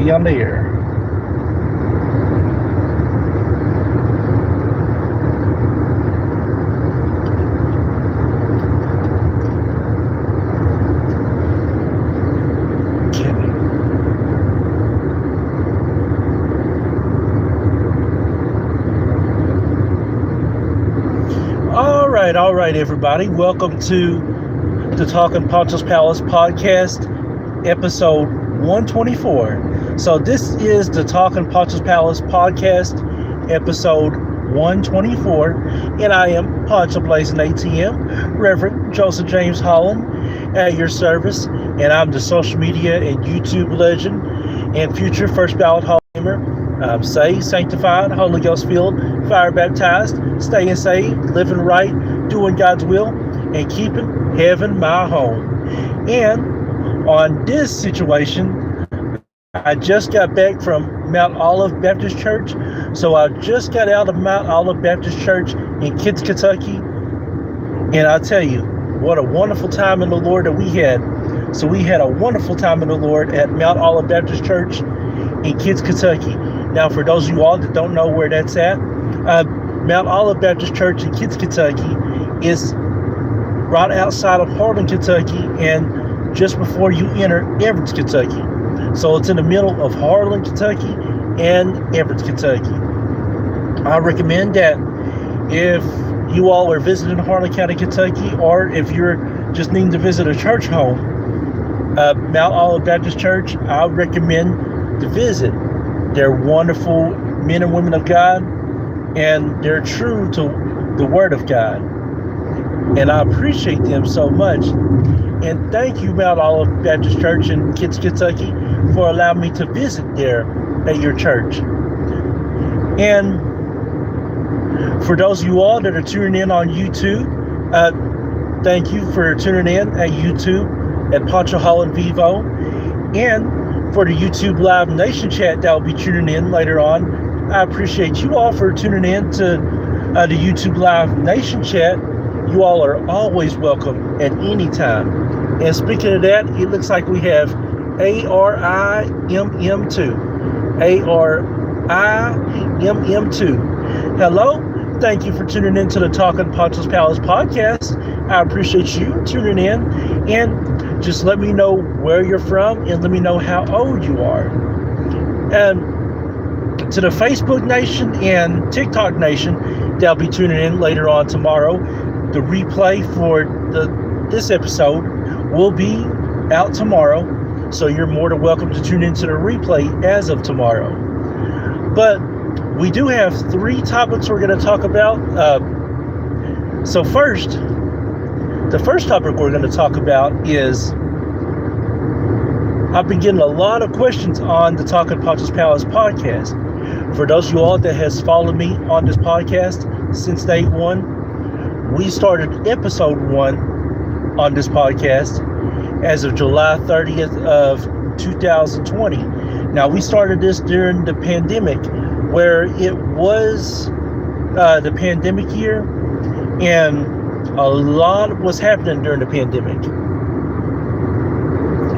be on the air. All right, everybody. Welcome to the Talking Poncho's Palace podcast, episode 124. So this is the Talking Poncho's Palace podcast, episode 124, and I am Poncho Blazing ATM, Reverend Joseph James Holland, at your service, and I'm the social media and YouTube legend and future first ballot Hall of Famer. I'm saved, sanctified, Holy Ghost filled, fire baptized, staying saved, living right, doing God's will, and keeping heaven my home. And on this situation, I just got back from Mount Olive Baptist Church. So I just got out of Mount Olive Baptist Church in Kitts, Kentucky. And I'll tell you, what a wonderful time in the Lord that we had. So we had a wonderful time in the Lord at Mount Olive Baptist Church in Kitts, Kentucky. Now, for those of you all that don't know where that's at, Mount Olive Baptist Church in Kitts, Kentucky is right outside of Harlan, Kentucky, and just before you enter Everett, Kentucky. So it's in the middle of Harlan, Kentucky, and Everett, Kentucky. I recommend that if you all are visiting Harlan County, Kentucky, or if you're just needing to visit a church home, Mount Olive Baptist Church, I recommend to visit. They're wonderful men and women of God, and they're true to the Word of God. And I appreciate them so much. And thank you, Mount Olive Baptist Church in Kitts, Kentucky, for allowing me to visit there at your church. And for those of you all that are tuning in on YouTube, thank you for tuning in at YouTube at Poncho Holland Vivo. And for the YouTube Live Nation chat that will be tuning in later on, I appreciate you all for tuning in to the YouTube Live Nation chat. You all are always welcome at any time. And speaking of that, it looks like we have ARIMM2. ARIMM2. Hello. Thank you for tuning in to the Talking Poncho's Palace podcast. I appreciate you tuning in. And just let me know where you're from and let me know how old you are. And to the Facebook Nation and TikTok Nation, they'll be tuning in later on tomorrow. The replay for this episode will be out tomorrow, so you're more than welcome to tune into the replay as of tomorrow. But we do have 3 topics we're going to talk about. So first, the first topic we're going to talk about is, I've been getting a lot of questions on the Talking Poncho's Palace podcast. For those of you all that has followed me on this podcast since day one, we started episode 1 on this podcast as of July 30th of 2020. Now, we started this during the pandemic, where it was the pandemic year, and a lot was happening during the pandemic.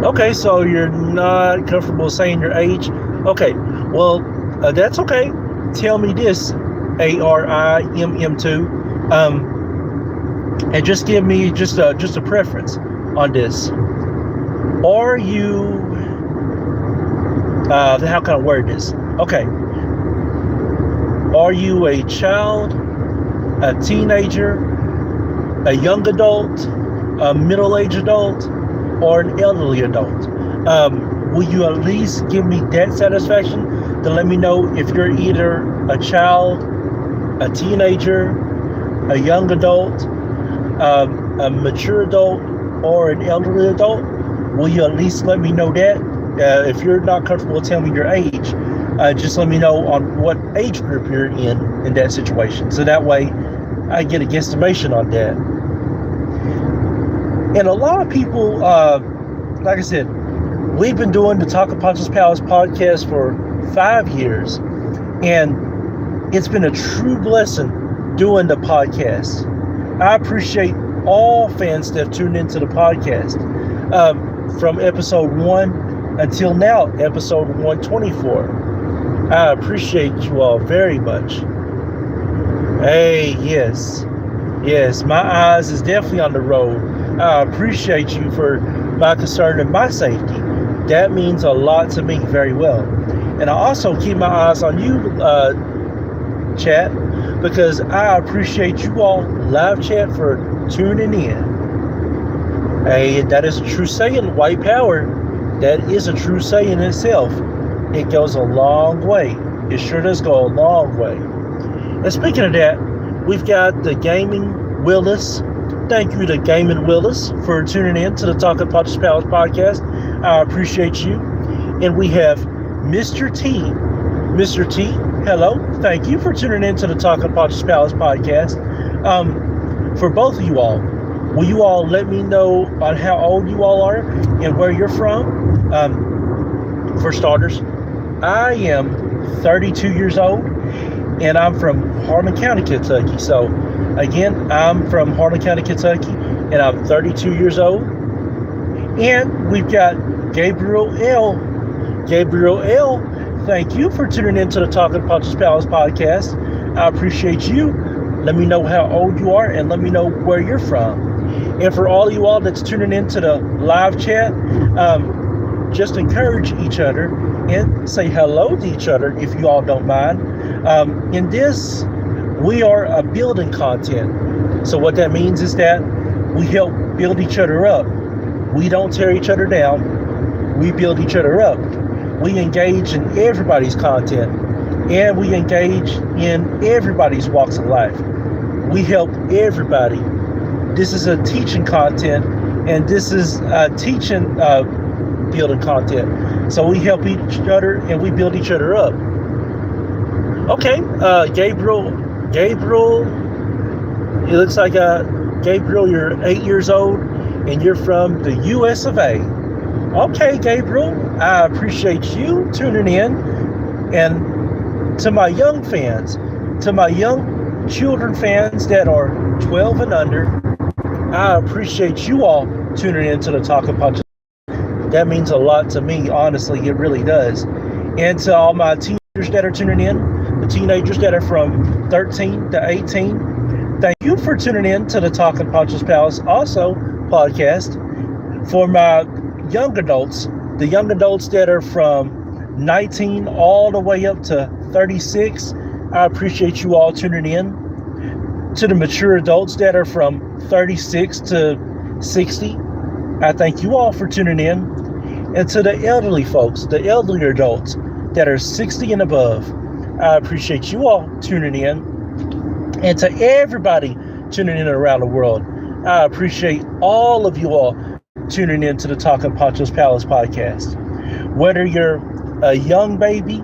Okay, so you're not comfortable saying your age? Okay, well, that's okay. Tell me this, ARIMM2. And just give me just a preference on this. Are you, how can I word this? Okay. Are you a child, a teenager, a young adult, a middle-aged adult, or an elderly adult? Will you at least give me that satisfaction to let me know if you're either a child, a teenager, a young adult, a mature adult, or an elderly adult? Will you at least let me know that? If you're not comfortable telling me your age, just let me know on what age group you're in that situation. So that way I get a guesstimation on that. And a lot of people, like I said, we've been doing the Talking Poncho's Palace podcast for 5 years. And it's been a true blessing doing the podcast. I appreciate all fans that have tuned into the podcast. From episode 1 until now, episode 124. I appreciate you all very much. Hey, yes, my eyes is definitely on the road. I appreciate you for my concern and my safety. That means a lot to me very well. And I also keep my eyes on you, chat, because I appreciate you all, live chat, for tuning in. Hey, that is a true saying, white power. That is a true saying itself. It goes a long way. It sure does go a long way. And speaking of that, we've got the Gaming Willis. Thank you to Gaming Willis for tuning in to the Talking Poncho's Palace podcast. I appreciate you. And we have Mr. T. Mr. T, hello. Thank you for tuning in to the Talking Poncho's Palace podcast. For both of you all, will you all let me know on how old you all are and where you're from? For starters, I am 32 years old, and I'm from Harlan County, Kentucky. So, again, I'm from Harlan County, Kentucky, and I'm 32 years old. And we've got Gabriel L. Gabriel L., thank you for tuning in to the Talking Poncho's Palace podcast. I appreciate you. Let me know how old you are, and let me know where you're from. And for all you all that's tuning in to the live chat, just encourage each other and say hello to each other if you all don't mind. In this, we are a building content. So what that means is that we help build each other up. We don't tear each other down. We build each other up. We engage in everybody's content, and we engage in everybody's walks of life. We help everybody. This is a teaching content, and this is a teaching building content. So we help each other and we build each other up. Okay, Gabriel, it looks like Gabriel, you're 8 years old and you're from the US of A. Okay, Gabriel, I appreciate you tuning in. And to my young fans, to my young children fans that are 12 and under, I appreciate you all tuning in to the Talking Poncho. That means a lot to me, honestly, it really does. And to all my teenagers that are tuning in, the teenagers that are from 13 to 18, thank you for tuning in to the Talking Poncho's Palace also podcast. For my young adults, the young adults that are from 19 all the way up to 36, I appreciate you all tuning in. To the mature adults that are from 36 to 60, I thank you all for tuning in. And to the elderly folks, the elderly adults that are 60 and above, I appreciate you all tuning in. And to everybody tuning in around the world, I appreciate all of you all tuning in to the Talking Poncho's Palace podcast. Whether you're a young baby,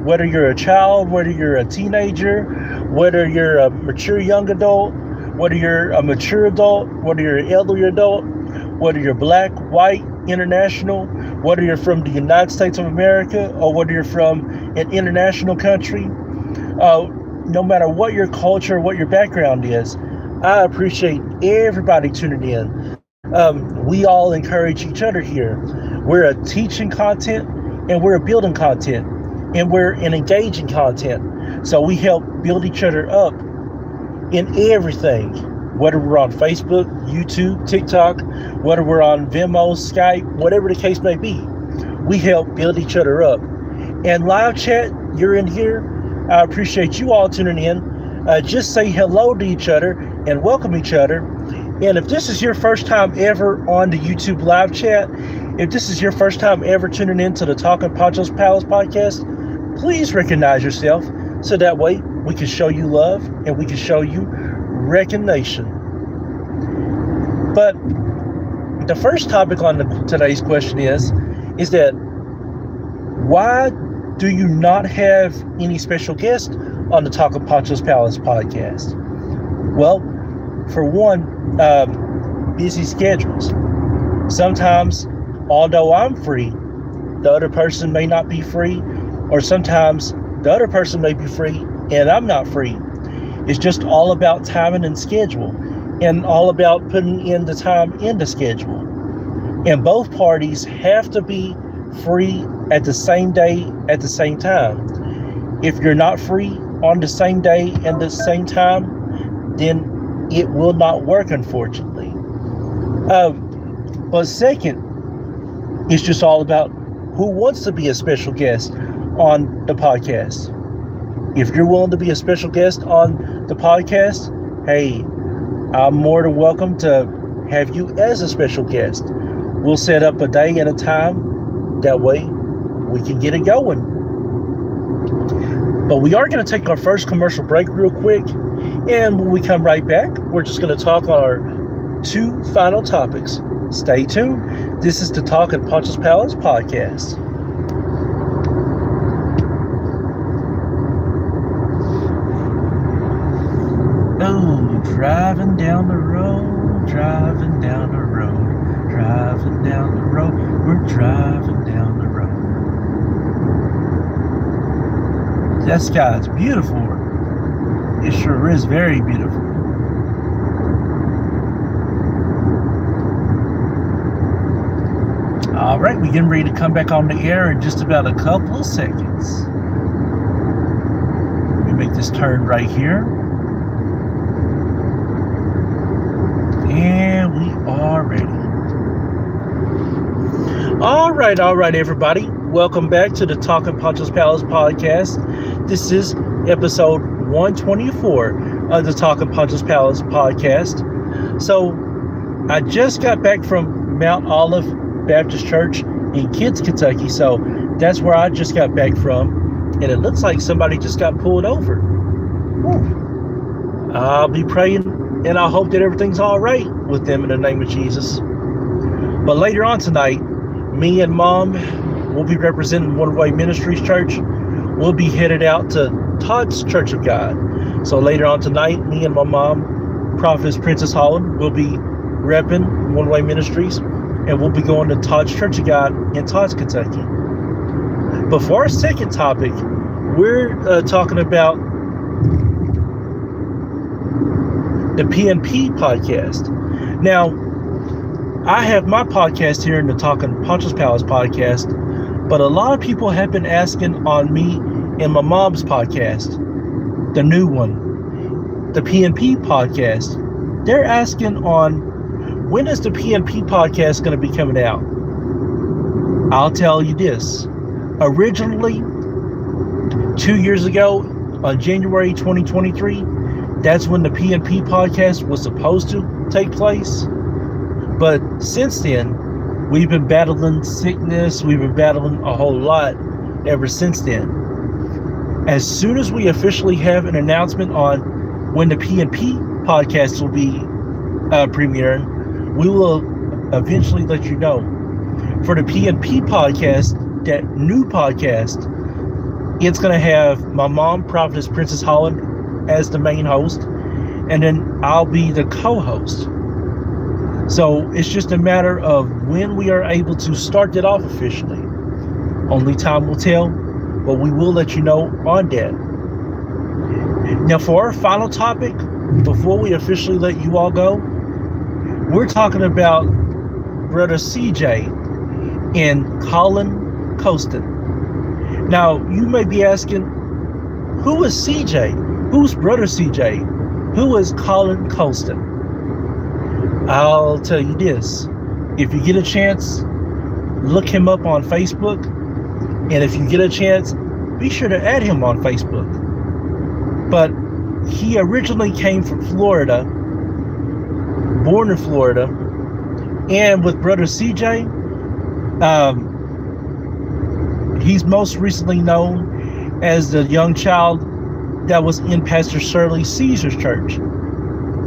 whether you're a child, whether you're a teenager, whether you're a mature young adult, whether you're a mature adult, whether you're an elderly adult, whether you're black, white, international, whether you're from the United States of America or whether you're from an international country, no matter what your culture, what your background is, I appreciate everybody tuning in. We all encourage each other here. We're a teaching content, and we're a building content, and we're an engaging content. So we help build each other up in everything, whether we're on Facebook, YouTube, TikTok, whether we're on Venmo, Skype, whatever the case may be. We help build each other up. And live chat, you're in here. I appreciate you all tuning in. Just say hello to each other and welcome each other. And if this is your first time ever on the YouTube live chat, if this is your first time ever tuning in to the Talking Poncho's Palace podcast, please recognize yourself so that way we can show you love and we can show you recognition. But the first topic on today's question is that why do you not have any special guests on the Talking Poncho's Palace podcast? Well, for one, busy schedules. Sometimes, although I'm free, the other person may not be free, or sometimes the other person may be free and I'm not free. It's just all about timing and schedule, and all about putting in the time in the schedule. And both parties have to be free at the same day at the same time. If you're not free on the same day and the same time, then it will not work, unfortunately. But second, it's just all about who wants to be a special guest on the podcast. If you're willing to be a special guest on the podcast, hey, I'm more than welcome to have you as a special guest. We'll set up a day and a time. That way we can get it going. But we are going to take our first commercial break real quick. And when we come right back, we're just going to talk on our two final topics. Stay tuned. This is the Talking Poncho's Palace podcast. Oh, driving down the road, driving down the road, driving down the road, we're driving down the road. That sky's beautiful. It sure is very beautiful. All right, we're getting ready to come back on the air in just about a couple of seconds. Let me make this turn right here. And we are ready. All right, everybody. Welcome back to the Talking Poncho's Palace podcast. This is episode 124 of the Talking Poncho's Palace podcast. So, I just got back from Mount Olive Baptist Church in Kids, Kentucky. So, that's where I just got back from. And it looks like somebody just got pulled over. Whew. I'll be praying and I hope that everything's all right with them in the name of Jesus. But later on tonight, me and Mom will be representing One Way Ministries Church. We'll be headed out to Todd's Church of God. So later on tonight, me and my mom, Prophetess Princess Holland, will be repping One Way Ministries, and we'll be going to Todd's Church of God in Todd's, Kentucky. But for our second topic, we're talking about the PNP podcast. Now, I have my podcast here in the Talking Poncho's Palace podcast, but a lot of people have been asking on me and my mom's podcast, the new one, the PNP podcast. They're asking on when is the PNP podcast going to be coming out? I'll tell you this. Originally, 2 years ago, on January 2023, that's when the PNP podcast was supposed to take place. But since then, we've been battling sickness. We've been battling a whole lot ever since then. As soon as we officially have an announcement on when the PNP podcast will be premiering, we will eventually let you know. For the PNP podcast, that new podcast, it's going to have my mom, Prophetess Princess Holland, as the main host, and then I'll be the co-host. So it's just a matter of when we are able to start that off officially. Only time will tell, but we will let you know on that. Now for our final topic, before we officially let you all go, we're talking about Brother CJ and Collin Colston. Now you may be asking, who is CJ? Who's Brother CJ? Who is Collin Colston? I'll tell you this. If you get a chance, look him up on Facebook. And if you get a chance, be sure to add him on Facebook. But he originally came from Florida, born in Florida. And with Brother CJ, he's most recently known as the young child that was in Pastor Shirley Caesar's church.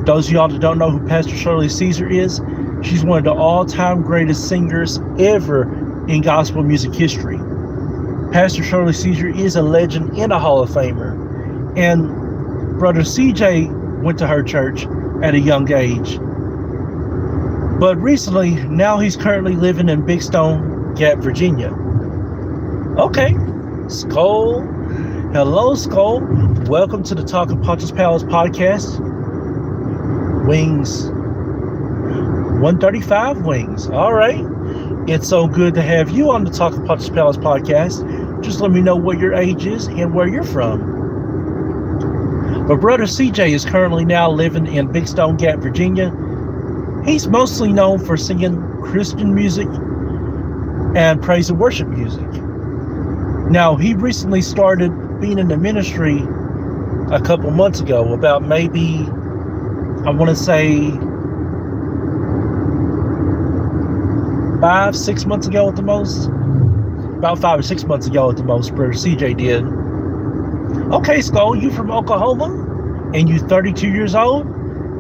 Those of y'all that don't know who Pastor Shirley Caesar is, she's one of the all-time greatest singers ever in gospel music history. Pastor Shirley Caesar is a legend and a Hall of Famer. And Brother CJ went to her church at a young age. But recently, now he's currently living in Big Stone Gap, Virginia. Okay, Skull. Hello, Skull. Welcome to the Talking Poncho's Palace podcast. Wings. 135 wings. All right. It's so good to have you on the Talking Poncho's Palace podcast. Just let me know what your age is and where you're from. But brother CJ is currently now living in Big Stone Gap, Virginia. He's mostly known for singing Christian music and praise and worship music. Now, he recently started being in the ministry a couple months ago, about maybe, I want to say 5-6 months ago at the most. About 5 or 6 months ago at the most, brother CJ did. Okay, Skull, you from Oklahoma? And you 32 years old?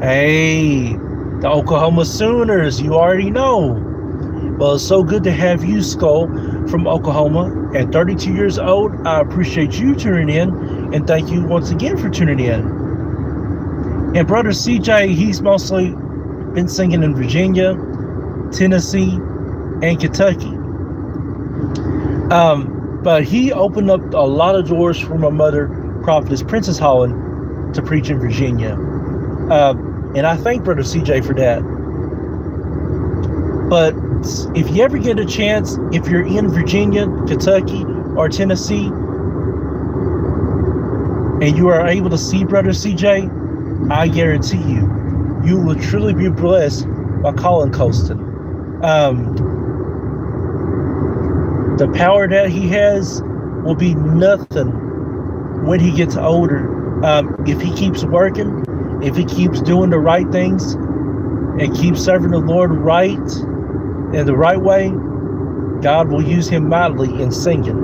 Hey, the Oklahoma Sooners, you already know. Well, it's so good to have you, Skull, from Oklahoma. At 32 years old, I appreciate you tuning in, and thank you once again for tuning in. And brother CJ, he's mostly been singing in Virginia, Tennessee, and Kentucky. But he opened up a lot of doors for my mother, Prophetess Princess Holland, to preach in Virginia. And I thank brother CJ for that. But if you ever get a chance, if you're in Virginia, Kentucky, or Tennessee, and you are able to see brother CJ, I guarantee you will truly be blessed by Collin Colston. The power that he has will be nothing when he gets older. If he keeps working, if he keeps doing the right things, and keeps serving the Lord right in the right way, God will use him mightily in singing.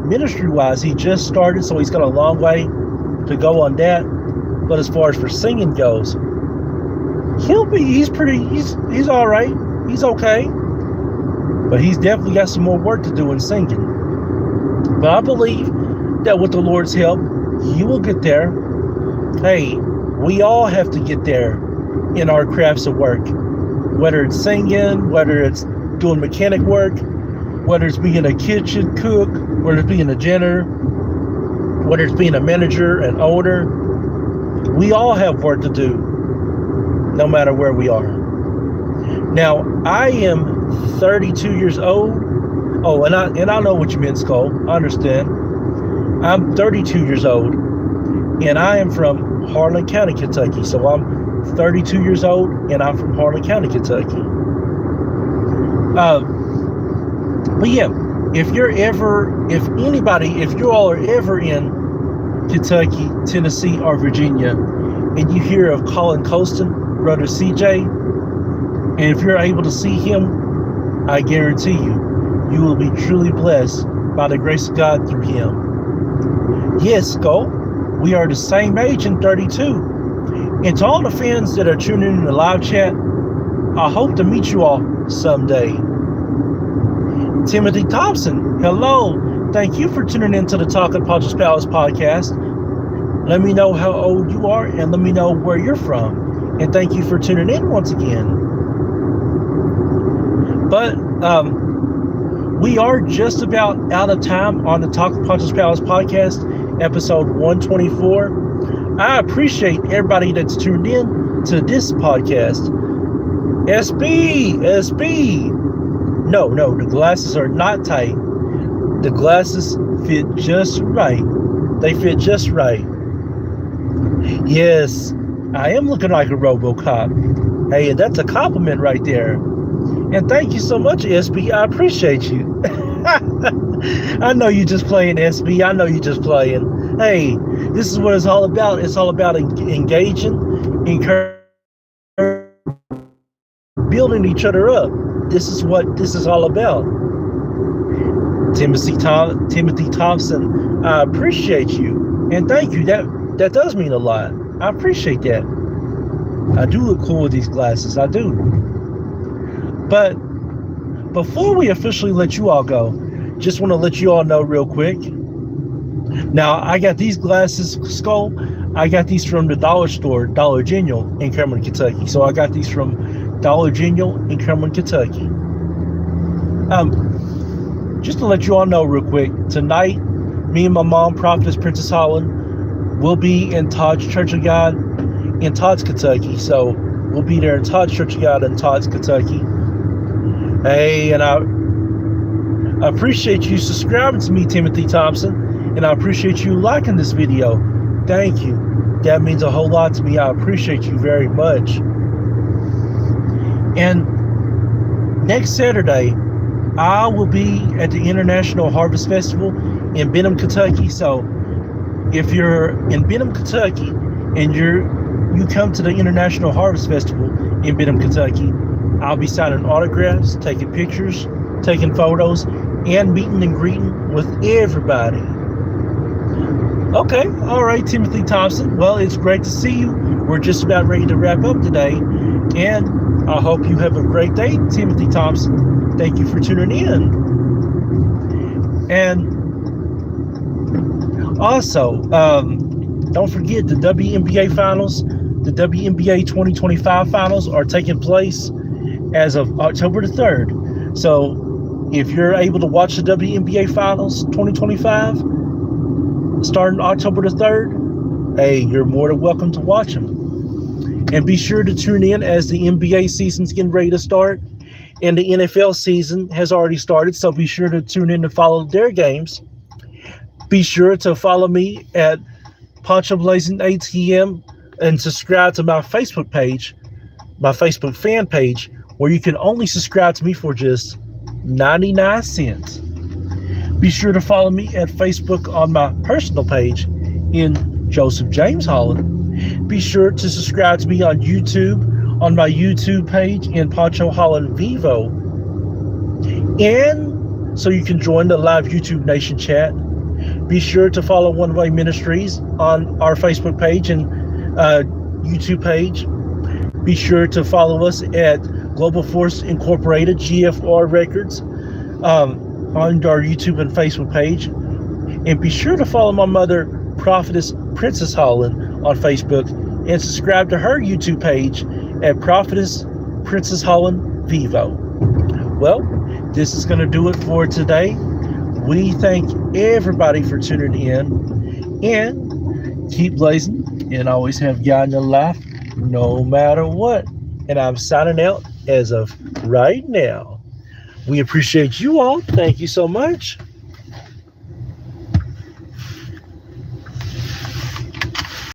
Ministry-wise, he just started, so he's got a long way to go on that. But as far as for singing goes, he's all right. He's okay. But he's definitely got some more work to do in singing. But I believe that with the Lord's help, he will get there. Hey, we all have to get there in our crafts of work. Whether it's singing, whether it's doing mechanic work, whether it's being a kitchen cook, whether it's being a janitor, whether it's being a manager, an owner, we all have work to do, no matter where we are. Now, I am 32 years old. Oh, and I know what you meant, Skull. I understand. I'm 32 years old, and I am from Harlan County, Kentucky. So I'm 32 years old, and I'm from Harlan County, Kentucky. But yeah, if you all are ever in Kentucky, Tennessee, or Virginia, and you hear of Collin Colston, brother CJ, and if you're able to see him, I guarantee you will be truly blessed by the grace of God through him. Yes, Skull, we are the same age in 32. And to all the fans that are tuning in the live chat, I hope to meet you all someday. Timothy Thompson, hello. Thank you for tuning in to the Talking Poncho's Palace podcast. Let me know how old you are and let me know where you're from. And thank you for tuning in once again. But we are just about out of time on the Talking Poncho's Palace podcast, episode 124. I appreciate everybody that's tuned in to this podcast. SB. No, the glasses are not tight. The glasses fit just right. They fit just right. Yes, I am looking like a RoboCop. Hey, that's a compliment right there. And thank you so much, SB. I appreciate you. I know you just playing, SB. I know you just playing. Hey, this is what it's all about. It's all about engaging, encouraging, building each other up. This is what this is all about. Timothy Thompson, I appreciate you. And thank you. That does mean a lot. I appreciate that. I do look cool with these glasses. I do. But before we officially let you all go, just want to let you all know real quick. Now, I got these glasses, Skull. I got these from the dollar store, Dollar General in Cameron, Kentucky. So I got these from Dollar General in Cameron, Kentucky. Just to let you all know real quick, tonight, me and my mom, Prophetess Princess Holland, will be in Todd's Church of God in Todd's, Kentucky. So we'll be there in Todd's Church of God in Todd's, Kentucky. Hey, and I appreciate you subscribing to me, Timothy Thompson, and I appreciate you liking this video. Thank you. That means a whole lot to me. I appreciate you very much. And next Saturday, I will be at the International Harvest Festival in Benham, Kentucky. So if you're in Benham, Kentucky, and you come to the International Harvest Festival in Benham, Kentucky, I'll be signing autographs, taking pictures, taking photos, and meeting and greeting with everybody. Okay, all right, Timothy Thompson. Well, it's great to see you. We're just about ready to wrap up today, and I hope you have a great day, Timothy Thompson. Thank you for tuning in. And also, don't forget the WNBA finals. The WNBA 2025 finals are taking place as of October the 3rd. So if you're able to watch the WNBA finals 2025 starting October the 3rd, hey, you're more than welcome to watch them. And be sure to tune in as the NBA season's getting ready to start. And the NFL season has already started, so be sure to tune in to follow their games. Be sure to follow me at Poncho Blazing ATM and subscribe to my Facebook page, my Facebook fan page, where you can only subscribe to me for just 99 cents. Be sure to follow me at Facebook on my personal page in Joseph James Holland. Be sure to subscribe to me on YouTube on my YouTube page in Poncho Holland Vivo. And so you can join the live YouTube Nation chat. Be sure to follow One Way Ministries on our Facebook page and YouTube page. Be sure to follow us at Global Force Incorporated, GFR Records, on our YouTube and Facebook page. And be sure to follow my mother, Prophetess Princess Holland, on Facebook, and subscribe to her YouTube page at Prophetess Princess Holland Vivo. Well, this is going to do it for today. We thank everybody for tuning in, and keep blazing and always have God in your life no matter what. And I'm signing out as of right now. We appreciate you all. Thank you so much.